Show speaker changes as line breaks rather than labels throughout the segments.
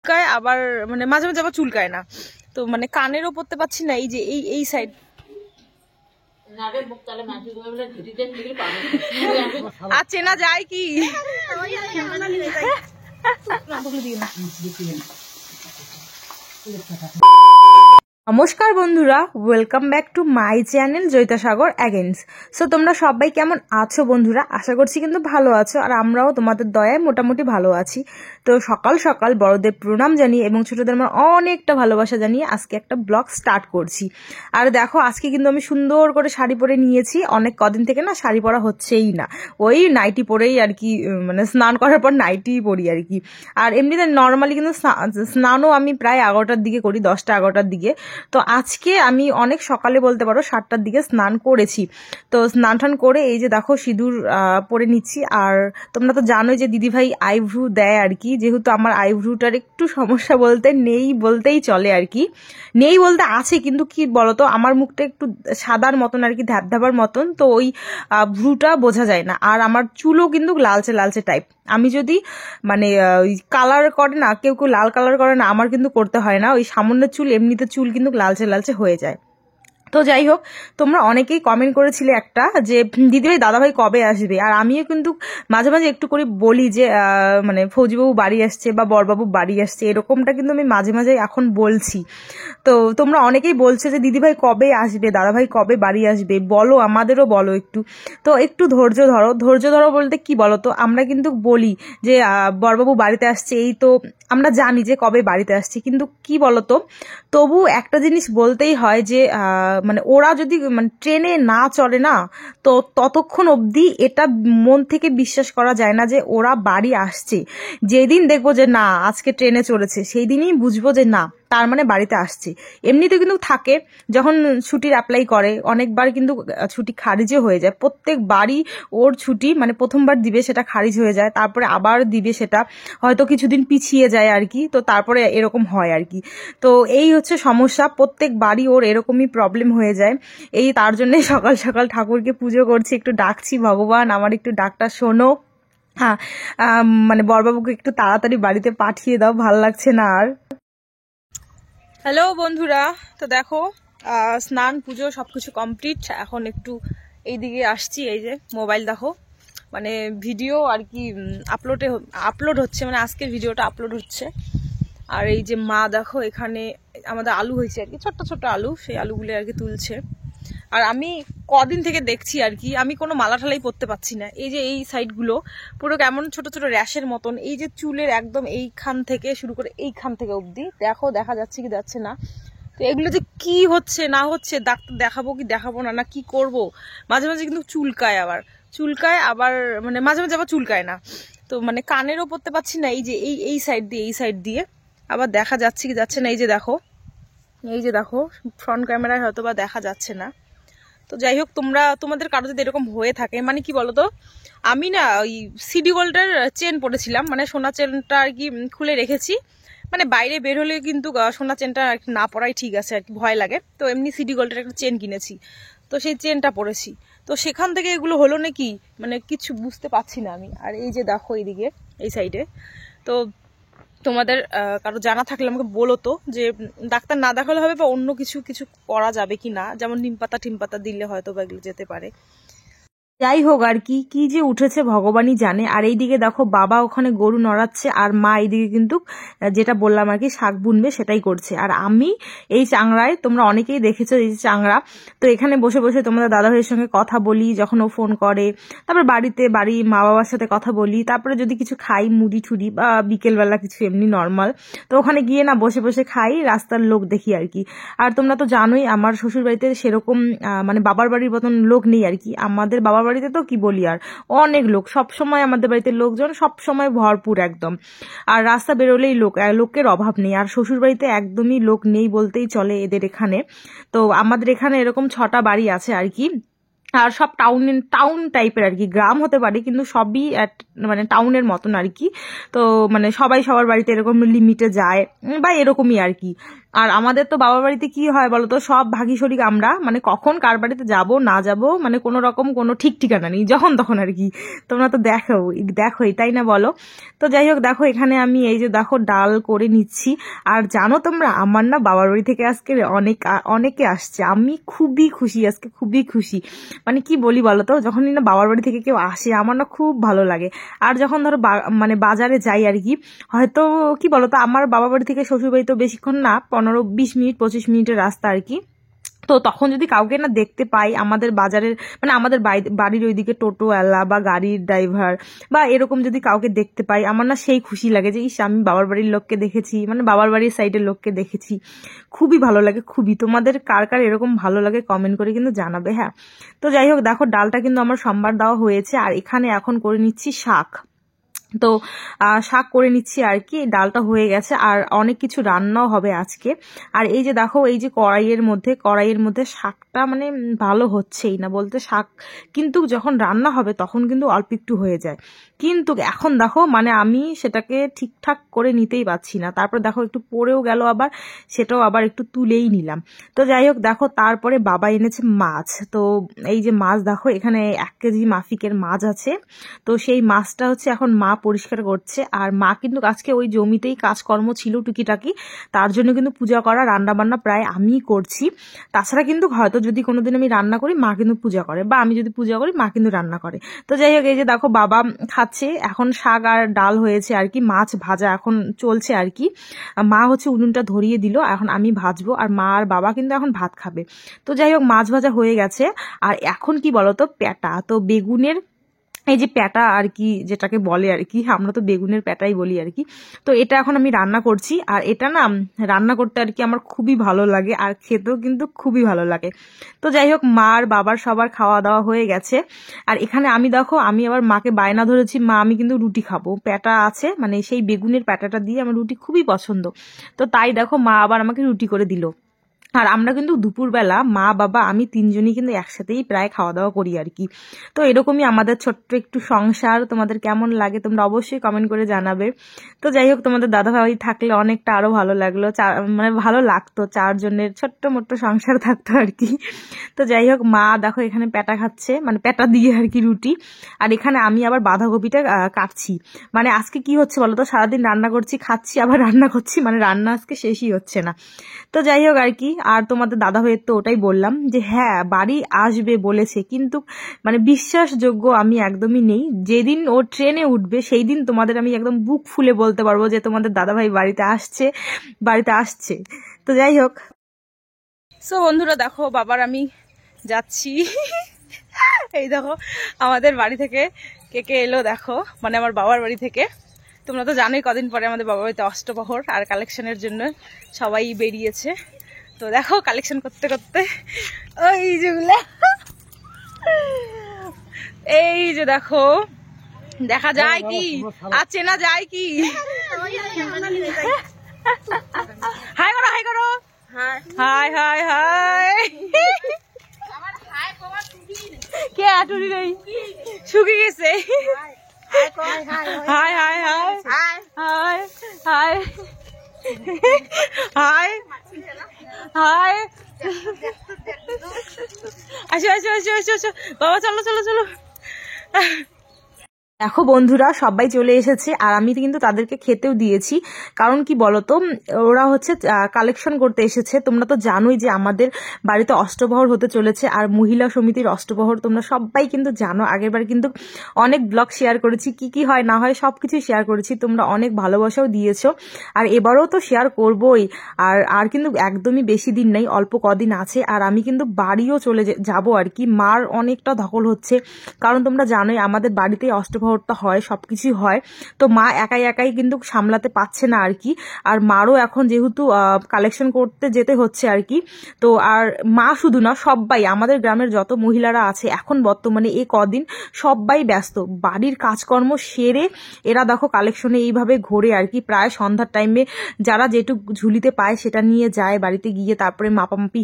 চুলকায় আবার মানে মাঝে মাঝে আবার চুলকায় না, তো মানে কানেরও পরতে পারছি না, এই যে এই সাইড। আর চেনা যায় কি? নমস্কার বন্ধুরা, welcome back to my channel Joyita Sagar against. So তোমরা সবাই কেমন আছো বন্ধুরা? আশা করছি কিন্তু ভালো আছো, আর আমরাও তোমাদের দয়ায় মোটামুটি ভালো আছি। তো সকাল সকাল বড়দের প্রণাম জানিয়ে এবং ছোটদের আমার অনেকটা ভালোবাসা জানিয়ে আজকে একটা ব্লগ স্টার্ট করছি। আর দেখো, আজকে কিন্তু আমি সুন্দর করে শাড়ি পরে নিয়েছি। অনেক কদিন থেকে না শাড়ি পরা হচ্ছেই না, ওই নাইটি পরেই আর কি, মানে স্নান করার পর নাইটি পরি আর কি। আর এমনিতে নর্মালি কিন্তু স্নানও আমি প্রায় 11টার দিকে করি, 10টা 11টার দিকে। তো আজকে আমি অনেক সকালে বলতে পারো 7টার দিকে স্নান করেছি। তো স্নান টান করে এই যে দেখো সিঁদুর পরে নিচ্ছি। আর তোমরা তো জানোই যে দিদিভাই আইব্রু দেয় আর কি, যেহেতু আমার আইব্রুটার একটু সমস্যা বলতে নেই বলতেই চলে আর কি। নেই বলতে আছে, কিন্তু কি বলতো আমার মুখটা একটু সাদার মতন আর কি, ধ্যাবধাবার মতন, তো ওই ভ্রুটা বোঝা যায় না। আর আমার চুলও কিন্তু লালচে লালচে টাইপ। আমি যদি মানে ওই কালার করে না, কেউ কেউ লাল কালার করে না, আমার কিন্তু করতে হয় না। ওই সামান্য চুল, এমনিতে চুল কিন্তু লালচে লালচে হয়ে যায়। তো যাই হোক, তোমরা অনেকেই কমেন্ট করেছিলে একটা যে দিদিভাই দাদাভাই কবে আসবে। আর আমিও কিন্তু মাঝে মাঝে একটু করে বলি যে মানে ফৌজিবাবু বাড়ি আসছে বা বরবাবু বাড়ি আসছে, এরকমটা কিন্তু আমি মাঝে মাঝে এখন বলছি। তো তোমরা অনেকেই বলছে যে দিদিভাই কবে আসবে, দাদাভাই কবে বাড়ি আসবে, বলো, আমাদেরও বলো একটু। তো একটু ধৈর্য ধরো। ধৈর্য ধরো বলতে কি বলো তো, আমরা কিন্তু বলি যে বরবাবু বাড়িতে আসছে, এই তো আমরা জানি যে কবে বাড়িতে আসছে, কিন্তু কি বলতো, তবু একটা জিনিস বলতেই হয় যে মানে ওরা যদি মানে ট্রেনে না চলে না, তো ততক্ষণ অবধি এটা মন থেকে বিশ্বাস করা যায় না যে ওরা বাড়ি আসছে। যেদিন দেখবো যে না আজকে ট্রেনে চলেছে, সেই দিনই বুঝবো যে না তার মানে বাড়িতে আসছে। এমনিতে কিন্তু থাকে, যখন ছুটির অ্যাপ্লাই করে অনেকবার কিন্তু ছুটি খারিজও হয়ে যায়। প্রত্যেকবারই ওর ছুটি মানে প্রথমবার দিবে সেটা খারিজ হয়ে যায়, তারপরে আবার দিবে, সেটা হয়তো কিছুদিন পিছিয়ে যায় আর কি। তো তারপরে এরকম হয় আর কি। তো এই হচ্ছে সমস্যা, প্রত্যেকবারই ওর এরকমই প্রবলেম হয়ে যায়। এই তার জন্যই সকাল সকাল ঠাকুরকে পুজো করছি, একটু ডাকছি, ভগবান আমার একটু ডাকটা শোনো। হ্যাঁ, মানে বরবাবুকে একটু তাড়াতাড়ি বাড়িতে পাঠিয়ে দাও, ভাল লাগছে না আর। হ্যালো বন্ধুরা, তো দেখো স্নান পুজো সবকিছু কমপ্লিট। এখন একটু এইদিকে আসছি, এই যে মোবাইল দেখো, মানে ভিডিও আর কি আপলোড হচ্ছে, মানে আজকের ভিডিওটা আপলোড হচ্ছে। আর এই যে মা দেখো এখানে আমাদের আলু হয়েছে আর কি, ছোট্ট ছোট্ট আলু, সেই আলুগুলো আর কি তুলছে। আর আমি কদিন থেকে দেখছি আর কি, আমি কোনো মালা ঠালাই পরতে পারছি না। এই যে এই সাইডগুলো পুরো কেমন ছোট ছোট র্যাশের মতন, এই যে চুলের একদম এইখান থেকে শুরু করে এইখান থেকে অবধি দেখো, দেখা যাচ্ছে কি যাচ্ছে না। তো এগুলো যে কি হচ্ছে না হচ্ছে, ডাক্তার দেখাবো কি দেখাবো না, না কি করব। মাঝে মাঝে কিন্তু চুলকায় আবার মানে মাঝে মাঝে আবার চুলকায় না, তো মানে কানেরও পরতে পারছি না। এই যে এই সাইড দিয়ে আবার দেখা যাচ্ছে কি যাচ্ছে না। এই যে দেখো ফ্রন্ট ক্যামেরায় হয়তো বা দেখা যাচ্ছে না। তো যাই হোক, তোমাদের কারো যদি এরকম হয়ে থাকে, মানে কি বলতো, আমি না ওই সিডি গোল্ডের চেন পরেছিলাম, মানে সোনা চেনটা আর কি খুলে রেখেছি। মানে বাইরে বের হলে কিন্তু সোনা চেনটা না পরাই ঠিক আছে আর কি, ভয় লাগে। তো এমনি সিডি গোল্ডের একটা চেন কিনেছি, তো সেই চেনটা পরেছি। তো সেখান থেকে এগুলো হলো নাকি মানে কিছু বুঝতে পারছি না আমি। আর এই যে দেখো এইদিকে এই সাইডে, তো তোমাদের কারো জানা থাকলে আমাকে বলো তো, যে ডাক্তার না দেখালে হবে বা অন্য কিছু কিছু করা যাবে কি না, যেমন নিম পাতা টিম পাতা দিলে হয়তো বা এগুলো যেতে পারে। যাই হোক আর কি, কি যে উঠেছে ভগবানই জানে। আর এইদিকে দেখো বাবা ওখানে গরু নড়াচ্ছে, আর মা এইদিকে কিন্তু যেটা বললাম আর কি শাক বুনবে সেটাই করছে। আর আমি এই চাংড়ায়, তোমরা অনেকেই দেখেছো এই চাংড়া, তো এখানে বসে বসে তোমাদের দাদাভাইয়ের সঙ্গে কথা বলি যখন ও ফোন করে, তারপর বাড়ি মা বাবার সাথে কথা বলি, তারপরে যদি কিছু খাই মুড়ি ঠুড়ি বা বিকেলবেলা কিছু এমনি নর্মাল, তো ওখানে গিয়ে না বসে বসে খাই, রাস্তার লোক দেখি আর কি। আর তোমরা তো জানোই আমার শ্বশুর বাড়িতে সেরকম মানে বাবার বাড়ির মতন লোক নেই আর কি। আমাদের বাবার বাড়িতে তো কি বলি আর, অনেক লোক, সব সময় আমাদের বাড়িতে লোকজন সব সময় ভরপুর একদম। আর রাস্তা বেরোলেই লোকের অভাব নেই। আর শ্বশুর বাড়িতে একদমই লোক নেই বলতেই চলে এদের এখানে। তো আমাদের এখানে এরকম 6টা বাড়ি আছে আর কি। আর সব টাউন টাইপের আর কি, গ্রাম হতে পারে কিন্তু সবই মানে টাউনের মতন আর কি। তো মানে সবাই সবার বাড়িতে এরকম লিমিটে যায় বা এরকমই আর কি। আর আমাদের তো বাবার বাড়িতে কি হয় বলতো, সব ভাগী শরিক আমরা, মানে কখন কার বাড়িতে যাব না যাব মানে কোনো রকম কোনো ঠিক ঠিকানা নেই, যখন তখন আর কি। তোমরা তো দেখোই তাই না বলো? তো যাই হোক, দেখো এখানে আমি এই যে দেখো ডাল করে নিচ্ছি। আর জানো তোমরা, আমার না বাবার বাড়ি থেকে আজকে অনেকে আসছে, আমি খুবই খুশি আজকে, খুবই খুশি। মানে কি বলি বলো তো, যখনই না বাবার বাড়ি থেকে কেউ আসে আমার না খুব ভালো লাগে। আর যখন ধরো মানে বাজারে যাই আর কি, হয়তো কি বলতো, আমার বাবা বাড়ি থেকে শ্বশুর বাড়ি তো বেশিক্ষণ না, 15-20 মিনিট 25 মিনিটের রাস্তা আর কি। তো তখন যদি কাউকে না দেখতে পাই আমাদের বাজারের, মানে আমাদের বাড়ির ওইদিকে টোটোওয়ালা বা গাড়ির ড্রাইভার বা এরকম যদি কাউকে দেখতে পাই, আমার না সেই খুশি লাগে যে ইস, আমি বাবার বাড়ির লোককে দেখেছি, মানে বাবার বাড়ির সাইডের লোককে দেখেছি। খুবই ভালো লাগে, খুবই। তোমাদের কার কার এরকম ভালো লাগে কমেন্ট করে কিন্তু জানাবে, হ্যাঁ। তো যাই হোক, দেখো ডালটা কিন্তু আমার সম্বার দেওয়া হয়েছে, আর এখানে এখন করে নিচ্ছি শাক। তো শাক করে নিচ্ছি আর কি, ডালটা হয়ে গেছে, আর অনেক কিছু রান্নাও হবে আজকে। আর এই যে দেখো, এই যে কড়াইয়ের মধ্যে শাকটা মানে ভালো হচ্ছেই না, বলতে শাক কিন্তু যখন রান্না হবে তখন কিন্তু অল্প একটু হয়ে যায়, কিন্তু এখন দেখো মানে আমি সেটাকে ঠিকঠাক করে নিতেই পারছি না। তারপর দেখো একটু পড়েও গেল আবার, সেটাও আবার একটু তুলেই নিলাম। তো যাই হোক, দেখো তারপরে বাবা এনেছে মাছ। তো এই যে মাছ দেখো, এখানে 1 কেজি মাফিকের মাছ আছে। তো সেই মাছটা হচ্ছে এখন মা পরিষ্কার করছে। আর মা কিন্তু আজকে ওই জমিতেই কাজকর্ম ছিল টুকিটাকি, তার জন্য কিন্তু পূজা করা রান্না বান্না প্রায় আমিই করছি। তাছাড়া কিন্তু হয়তো যদি কোনোদিন আমি রান্না করি মা কিন্তু পূজা করে, বা আমি যদি পূজা করি মা কিন্তু রান্না করে। তো যাই হোক, এই যে দেখো বাবা খাচ্ছে এখন, শাক আর ডাল হয়েছে আর কি, মাছ ভাজা এখন চলছে আর কি। মা হচ্ছে উনুনটা ধরিয়ে দিল, এখন আমি ভাজবো, আর মা আর বাবা কিন্তু এখন ভাত খাবে। তো যাই হোক, মাছ ভাজা হয়ে গেছে। আর এখন কি বলতো, প্যাটা, তো বেগুনের এই যে প্যাটা আর কি, যেটাকে বলে আর কি, আমরা তো বেগুনের প্যাটাই বলি আর কি। তো এটা এখন আমি রান্না করছি, আর এটা না রান্না করতে আর কি আমার খুবই ভালো লাগে, আর খেতেও কিন্তু খুবই ভালো লাগে। তো যাই হোক, মার বাবার সবার খাওয়া দাওয়া হয়ে গেছে। আর এখানে আমি দেখো, আমি আবার মাকে বায়না ধরেছি, মা আমি কিন্তু রুটি খাবো, প্যাটা আছে, মানে সেই বেগুনের প্যাটাটা দিয়ে আমার রুটি খুবই পছন্দ। তো তাই দেখো, মা আবার আমাকে রুটি করে দিল। আর আমরা কিন্তু দুপুরবেলা মা বাবা আমি 3জনই কিন্তু একসাথেই প্রায় খাওয়া দাওয়া করি আর কি। তো এরকমই আমাদের ছোট্ট একটু সংসার। তোমাদের কেমন লাগে তোমরা অবশ্যই কমেন্ট করে জানাবে। তো যাই হোক, তোমাদের দাদা ভাই থাকলে অনেকটা আরো ভালো লাগলো, মানে ভালো লাগতো, 4জনের ছোট্ট মোট্ট সংসার থাকতো আর কি। তো যাই হোক, মা দেখো এখানে প্যাটা খাচ্ছে, মানে প্যাটা দিয়ে আর কি রুটি। আর এখানে আমি আবার বাঁধাকপিটা কাটছি। মানে আজকে কি হচ্ছে বলো তো, সারাদিন রান্না করছি, খাচ্ছি, আবার রান্না করছি, মানে রান্না আজকে শেষই হচ্ছে না। তো যাই হোক আর কি, আর তোমাদের দাদা ভাইয়ের তো ওটাই বললাম যে হ্যাঁ বাড়ি আসবে বলেছে, কিন্তু মানে বিশ্বাসযোগ্য আমি একদমই নেই। যেদিন ও ট্রেনে উঠবে সেই দিন তোমাদের আমি একদম বুক ফুলে বলতে পারবো যে তোমাদের দাদা ভাই বাড়িতে আসছে। তো যাই হোক, সো বন্ধুরা দেখো, বাবার আমি যাচ্ছি। এই দেখো আমাদের বাড়ি থেকে কে কে এলো দেখো, মানে আমার বাবার বাড়ি থেকে। তোমরা তো জানোই কদিন পরে আমাদের বাবার বাড়িতে অষ্টপ্রহর, আর কালেকশনের জন্য সবাই বেরিয়েছে। তো দেখো কালেকশন করতে করতে ওই যেগুলা, এই যে দেখো, দেখা যায় কি আর চেনা যায় কি? হাই করো, হাই করো, হাই হাই হাই। কে আটুরি নেই, শুকিয়ে গেছে। High high high high high high high. আসো আসো আসো আসো আসো বাবা, চলো চলো চলো। দেখো বন্ধুরা সবাই চলে এসেছে, আর আমি কিন্তু তাদেরকে খেতেও দিয়েছি। কারণ কি বলতো, ওরা হচ্ছে কালেকশন করতে এসেছে। তোমরা তো জানোই যে আমাদের বাড়িতে অষ্টপ্রহর হতে চলেছে, আর মহিলা সমিতির অষ্টপ্রহর তোমরা সবাই কিন্তু জানো। আগেরবার কিন্তু অনেক ব্লগ শেয়ার করেছি, কি কি হয় না হয় সবকিছু শেয়ার করেছি, তোমরা অনেক ভালোবাসাও দিয়েছো, আর এবারও তো শেয়ার করবোই। আর কিন্তু একদমই বেশি দিন নেই, অল্প কদিন আছে, আর আমি কিন্তু বাড়িও চলে যাব আর কি। মার অনেকটা ধকল হচ্ছে, কারণ তোমরা জানোই আমাদের বাড়িতেই অষ্টপ্রহরটা হয়, সবকিছুই হয়। তো মা একাই কিন্তু সামলাতে পারছে না আর কি। আর মারও এখন যেহেতু কালেকশন করতে যেতে হচ্ছে আর কি। তো আর মা শুধু না, সবাই আমাদের গ্রামের যত মহিলারা আছে এখন বর্তমানে এই কদিন সবাই ব্যস্ত, বাড়ির কাজকর্ম সেরে এরা দেখো কালেকশনে এইভাবে ঘোরে আর কি। প্রায় সন্ধ্যার টাইমে যারা যেটুক ঝুলিতে পায় সেটা নিয়ে যায় বাড়িতে, গিয়ে তারপরে মাপামাপি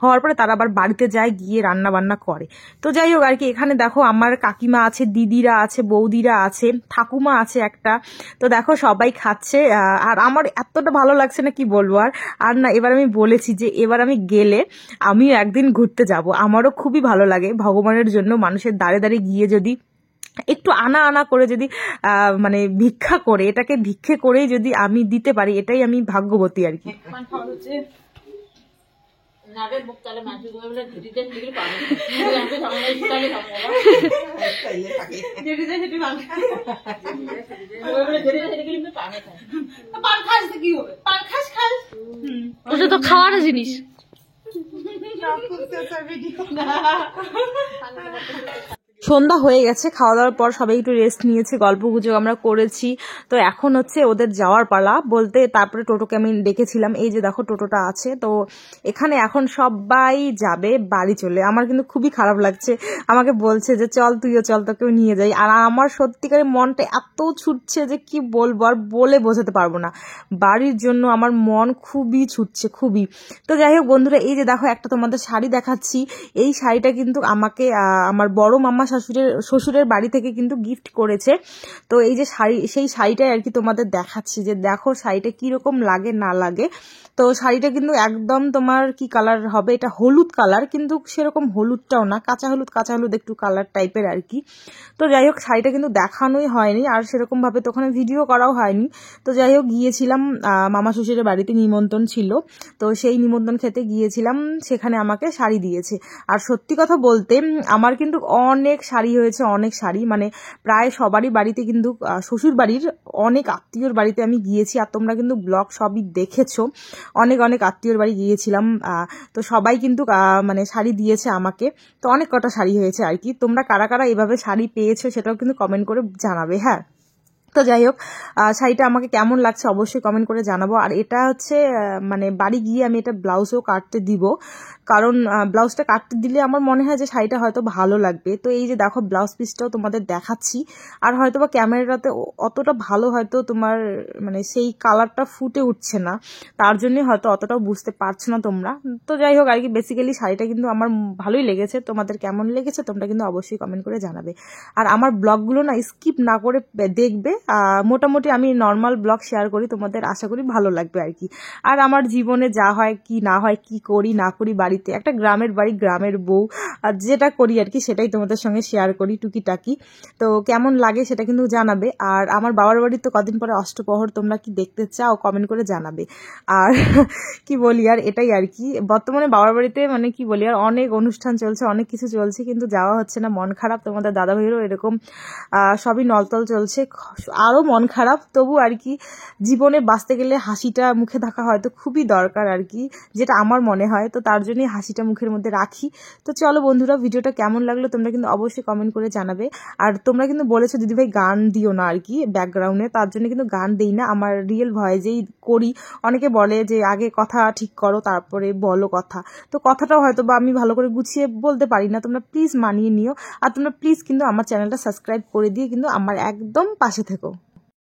হওয়ার পরে তারা আবার বাড়িতে যায়, গিয়ে রান্না বান্না করে। তো যাই হোক আর কি, এখানে দেখো আমার কাকিমা আছে, দিদিরা আছে, বৌদিরা আছে, ঠাকুমা আছে একটা। তো দেখো সবাই খাচ্ছে, আর আমার এতটা ভালো লাগছে না কি বলবো। আর না, এবার আমি বলেছি যে এবার আমি গেলে আমিও একদিন ঘুরতে যাব। আমারও খুবই ভালো লাগে ভগবানের জন্য মানুষের দাঁড়ে দাঁড়িয়ে গিয়ে যদি একটু আনা আনা করে যদি মানে ভিক্ষা করে, এটাকে ভিক্ষে করেই যদি আমি দিতে পারি, এটাই আমি ভাগ্যবতী আর কি।
ওটা তো খাওয়ার জিনিস।
সন্ধ্যা হয়ে গেছে, খাওয়া দাওয়ার পর সবাই একটু রেস্ট নিয়েছে, গল্প গুজব আমরা করেছি। তো এখন হচ্ছে ওদের যাওয়ার পালা বলতে, তারপরে টোটোকে আমি ডেকেছিলাম, এই যে দেখো টোটোটা আছে। তো এখানে এখন সবাই যাবে বাড়ি চলে। আমার কিন্তু খুবই খারাপ লাগছে, আমাকে বলছে যে চল তুইও চল, তোকেও নিয়ে যাই। আর আমার সত্যিকারের মনটা এত ছুটছে যে কি বলবো, আর বলে বোঝাতে পারবো না। বাড়ির জন্য আমার মন খুবই ছুটছে, খুবই। তো যাই হোক বন্ধুরা, এই যে দেখো একটা তোমাদের শাড়ি দেখাচ্ছি। এই শাড়িটা কিন্তু আমাকে আমার বড় মামা শ্বশুরের বাড়ি থেকে কিন্তু গিফট করেছে। তো এই যে শাড়ি, সেই শাড়িটাই আর কি তোমাদের দেখাচ্ছি, যে দেখো শাড়িটা কিরকম লাগে না লাগে। তো শাড়িটা কিন্তু একদম তোমার কি কালার হবে, এটা হলুদ কালার, কিন্তু সেরকম হলুদটাও না, কাঁচা হলুদ একটু কালার টাইপের আর কি। তো যাই হোক শাড়িটা কিন্তু দেখানোই হয়নি, আর সেরকম ভাবে তো ওখানে ভিডিও করাও হয়নি। তো যাই হোক গিয়েছিলাম, মামা শ্বশুরের বাড়িতে নিমন্ত্রণ ছিল, তো সেই নিমন্ত্রণ খেতে গিয়েছিলাম, সেখানে আমাকে শাড়ি দিয়েছে। আর সত্যি কথা বলতে আমার কিন্তু অনেক শাড়ি হয়েছে, অনেক শাড়ি, মানে প্রায় সবারই বাড়িতে কিন্তু শ্বশুর বাড়ির অনেক আত্মীয়র বাড়িতে আমি গিয়েছি। আর তোমরা কিন্তু ব্লগ সবই দেখেছো, অনেক আত্মীয়র বাড়ি গিয়েছিলাম। তো সবাই কিন্তু মানে শাড়ি দিয়েছে আমাকে। তো অনেক কটা শাড়ি হয়েছে আর কি। তোমরা কারা কারা এভাবে শাড়ি পেয়েছো সেটাও কিন্তু কমেন্ট করে জানাবে। হ্যাঁ, তো যাই হোক শাড়িটা আমাকে কেমন লাগছে অবশ্যই কমেন্ট করে জানাবো। আর এটা হচ্ছে মানে বাড়ি গিয়ে আমি এটা ব্লাউজও কাটতে দিব, কারণ ব্লাউজটা কাটতে দিলে আমার মনে হয় যে শাড়িটা হয়তো ভালো লাগবে। তো এই যে দেখো ব্লাউজ পিসটাও তোমাদের দেখাচ্ছি। আর হয়তো বা ক্যামেরাতে অতটা ভালো হয়তো তোমার মানে সেই কালারটা ফুটে উঠছে না, তার জন্যই হয়তো অতটাও বুঝতে পারছো না তোমরা। তো যাই হোক আর কি, বেসিক্যালি শাড়িটা কিন্তু আমার ভালোই লেগেছে। তোমাদের কেমন লেগেছে তোমরা কিন্তু অবশ্যই কমেন্ট করে জানাবে। আর আমার ব্লগগুলো না স্কিপ না করে দেখবে। মোটামুটি আমি নর্মাল ব্লগ শেয়ার করি, তোমাদের আশা করি ভালো লাগবে আর কি। আর আমার জীবনে যা হয় কি না হয়, কি করি না করি বাড়িতে, একটা গ্রামের বাড়ি, গ্রামের বউ, আর যেটা করি আর কি সেটাই তোমাদের সঙ্গে শেয়ার করি টুকিটাকি। তো কেমন লাগে সেটা কিন্তু জানাবে। আর আমার বাবার বাড়ির তো কদিন পরে অষ্টপ্রহর, তোমরা কি দেখতে চাও কমেন্ট করে জানাবে। আর কি বলি, আর এটাই আর কি, বর্তমানে বাবার বাড়িতে মানে কি বলি, আর অনেক অনুষ্ঠান চলছে, অনেক কিছু চলছে, কিন্তু যাওয়া হচ্ছে না, মন খারাপ। তোমাদের দাদা ভাইয়েরও এরকম সবই নলতল চলছে, আরও মন খারাপ। তবু আর কি, জীবনে বাঁচতে গেলে হাসিটা মুখে থাকা হয়তো খুবই দরকার আর কি, যেটা আমার মনে হয়। তো তার জন্যই হাসিটা মুখের মধ্যে রাখি। তো চলো বন্ধুরা, ভিডিওটা কেমন লাগলো তোমরা কিন্তু অবশ্যই কমেন্ট করে জানাবে। আর তোমরা কিন্তু বলেছো দিদিভাই গান দিও না আর কি ব্যাকগ্রাউন্ডে, তার জন্য কিন্তু গান দেই না, আমার রিয়েল ভয়েসেই করি। অনেকে বলে যে আগে কথা ঠিক করো তারপরে বলো কথা, তো কথাটাও হয়তো বা আমি ভালো করে গুছিয়ে বলতে পারি না, তোমরা প্লিজ মানিয়ে নিও। আর তোমরা প্লিজ কিন্তু আমার চ্যানেলটা সাবস্ক্রাইব করে দিয়ে কিন্তু আমার একদম পাশে থেকো।